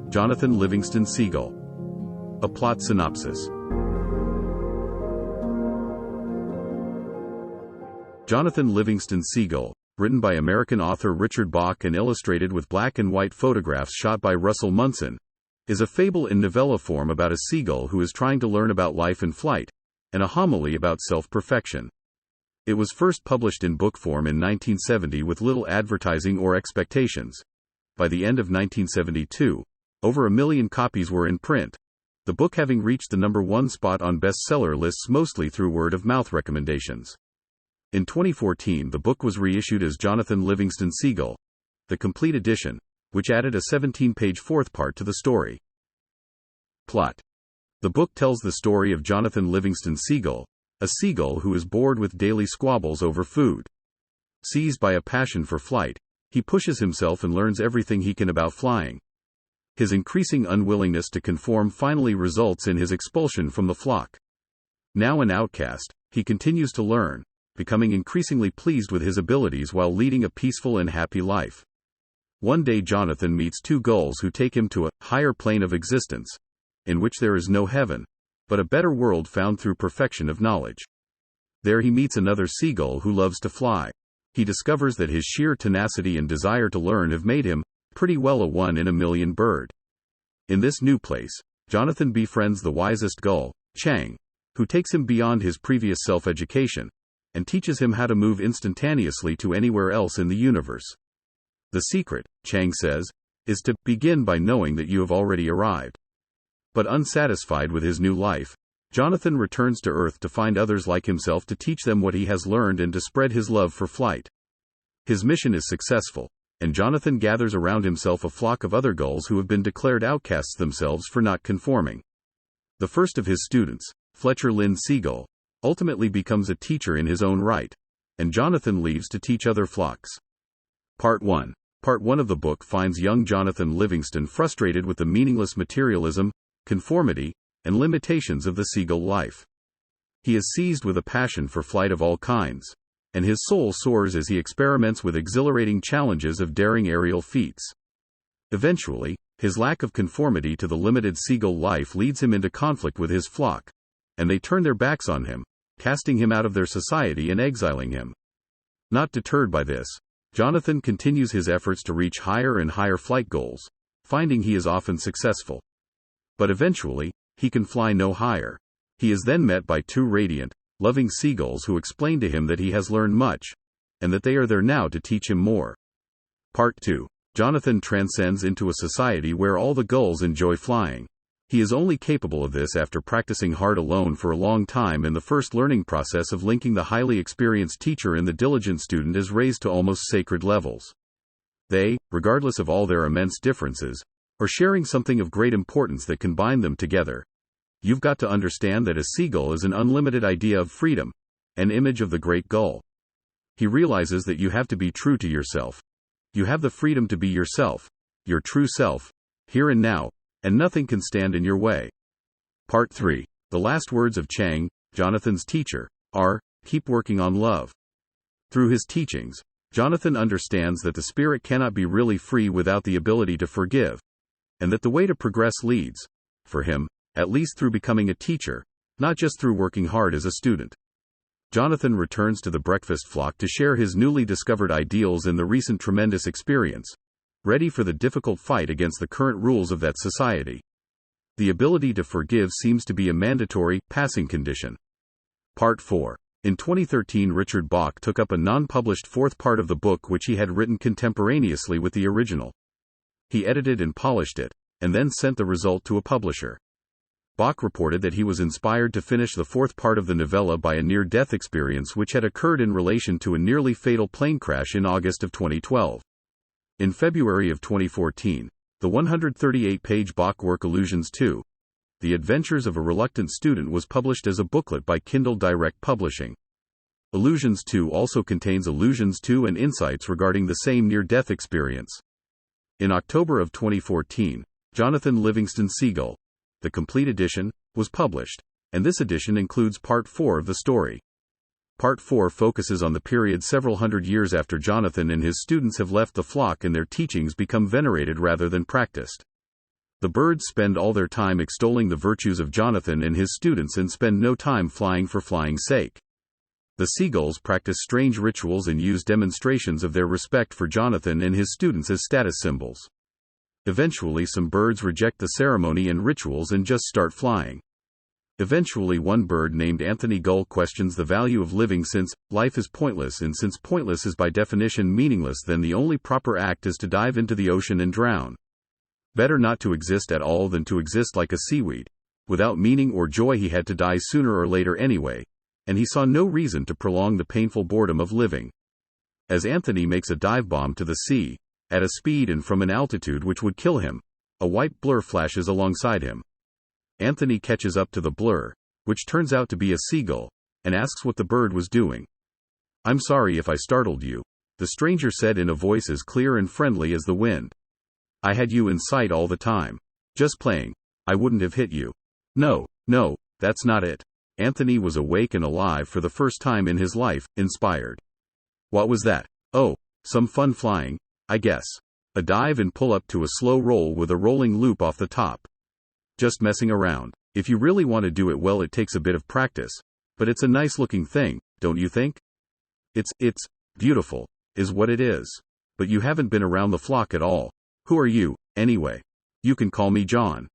Jonathan Livingston Seagull. A plot synopsis. Jonathan Livingston Seagull, written by American author Richard Bach and illustrated with black and white photographs shot by Russell Munson, is a fable in novella form about a seagull who is trying to learn about life and flight, and a homily about self-perfection. It was first published in book form in 1970 with little advertising or expectations. By the end of 1972, over 1 million copies were in print, the book having reached the #1 spot on bestseller lists mostly through word-of-mouth recommendations. In 2014, the book was reissued as Jonathan Livingston Seagull, the complete edition, which added a 17-page fourth part to the story. Plot. The book tells the story of Jonathan Livingston Seagull, a seagull who is bored with daily squabbles over food. Seized by a passion for flight, he pushes himself and learns everything he can about flying. His increasing unwillingness to conform finally results in his expulsion from the flock. Now an outcast, he continues to learn, becoming increasingly pleased with his abilities while leading a peaceful and happy life. One day Jonathan meets two gulls who take him to a higher plane of existence, in which there is no heaven, but a better world found through perfection of knowledge. There he meets another seagull who loves to fly. He discovers that his sheer tenacity and desire to learn have made him pretty well a 1 in a million bird. In this new place, Jonathan befriends the wisest gull, Chang, who takes him beyond his previous self-education, and teaches him how to move instantaneously to anywhere else in the universe. The secret, Chang says, is to begin by knowing that you have already arrived. But unsatisfied with his new life, Jonathan returns to Earth to find others like himself to teach them what he has learned and to spread his love for flight. His mission is successful, and Jonathan gathers around himself a flock of other gulls who have been declared outcasts themselves for not conforming. The first of his students, Fletcher Lynn Seagull, ultimately becomes a teacher in his own right, and Jonathan leaves to teach other flocks. Part 1. Part 1 of the book finds young Jonathan Livingston frustrated with the meaningless materialism, conformity, and limitations of the seagull life. He is seized with a passion for flight of all kinds, and his soul soars as he experiments with exhilarating challenges of daring aerial feats. Eventually, his lack of conformity to the limited seagull life leads him into conflict with his flock, and they turn their backs on him, casting him out of their society and exiling him. Not deterred by this, Jonathan continues his efforts to reach higher and higher flight goals, finding he is often successful. But eventually, he can fly no higher. He is then met by two radiant, loving seagulls who explain to him that he has learned much, and that they are there now to teach him more. Part 2. Jonathan transcends into a society where all the gulls enjoy flying. He is only capable of this after practicing hard alone for a long time, and the first learning process of linking the highly experienced teacher and the diligent student is raised to almost sacred levels. They, regardless of all their immense differences, are sharing something of great importance that can bind them together. You've got to understand that a seagull is an unlimited idea of freedom, an image of the great gull. He realizes that you have to be true to yourself. You have the freedom to be yourself, your true self, here and now, and nothing can stand in your way. Part 3. The last words of Chang, Jonathan's teacher, are, "Keep working on love." Through his teachings, Jonathan understands that the spirit cannot be really free without the ability to forgive, and that the way to progress leads, for him, at least through becoming a teacher, not just through working hard as a student. Jonathan returns to the breakfast flock to share his newly discovered ideals and the recent tremendous experience, ready for the difficult fight against the current rules of that society. The ability to forgive seems to be a mandatory, passing condition. Part 4. In 2013, Richard Bach took up a non-published fourth part of the book which he had written contemporaneously with the original. He edited and polished it, and then sent the result to a publisher. Bach reported that he was inspired to finish the fourth part of the novella by a near-death experience which had occurred in relation to a nearly fatal plane crash in August of 2012. In February of 2014, the 138-page Bach work Illusions 2, The Adventures of a Reluctant Student was published as a booklet by Kindle Direct Publishing. Illusions 2 also contains Illusions 2 and insights regarding the same near-death experience. In October of 2014, Jonathan Livingston Seagull, the complete edition, was published, and this edition includes Part 4 of the story. Part 4 focuses on the period several hundred years after Jonathan and his students have left the flock and their teachings become venerated rather than practiced. The birds spend all their time extolling the virtues of Jonathan and his students and spend no time flying for flying's sake. The seagulls practice strange rituals and use demonstrations of their respect for Jonathan and his students as status symbols. Eventually, some birds reject the ceremony and rituals and just start flying. Eventually, one bird named Anthony Gull questions the value of living since life is pointless, and since pointless is by definition meaningless, then the only proper act is to dive into the ocean and drown. Better not to exist at all than to exist like a seaweed. Without meaning or joy, he had to die sooner or later anyway, and he saw no reason to prolong the painful boredom of living. As Anthony makes a dive bomb to the sea, at a speed and from an altitude which would kill him, a white blur flashes alongside him. Anthony catches up to the blur, which turns out to be a seagull, and asks what the bird was doing. "I'm sorry if I startled you," the stranger said in a voice as clear and friendly as the wind. "I had you in sight all the time. Just playing. I wouldn't have hit you." No, that's not it." Anthony was awake and alive for the first time in his life, inspired. "What was that?" "Oh, some fun flying, I guess. A dive and pull up to a slow roll with a rolling loop off the top. Just messing around. If you really want to do it well, it takes a bit of practice. But it's a nice looking thing, don't you think?" It's beautiful, is what it is. But you haven't been around the flock at all. Who are you, anyway?" "You can call me John."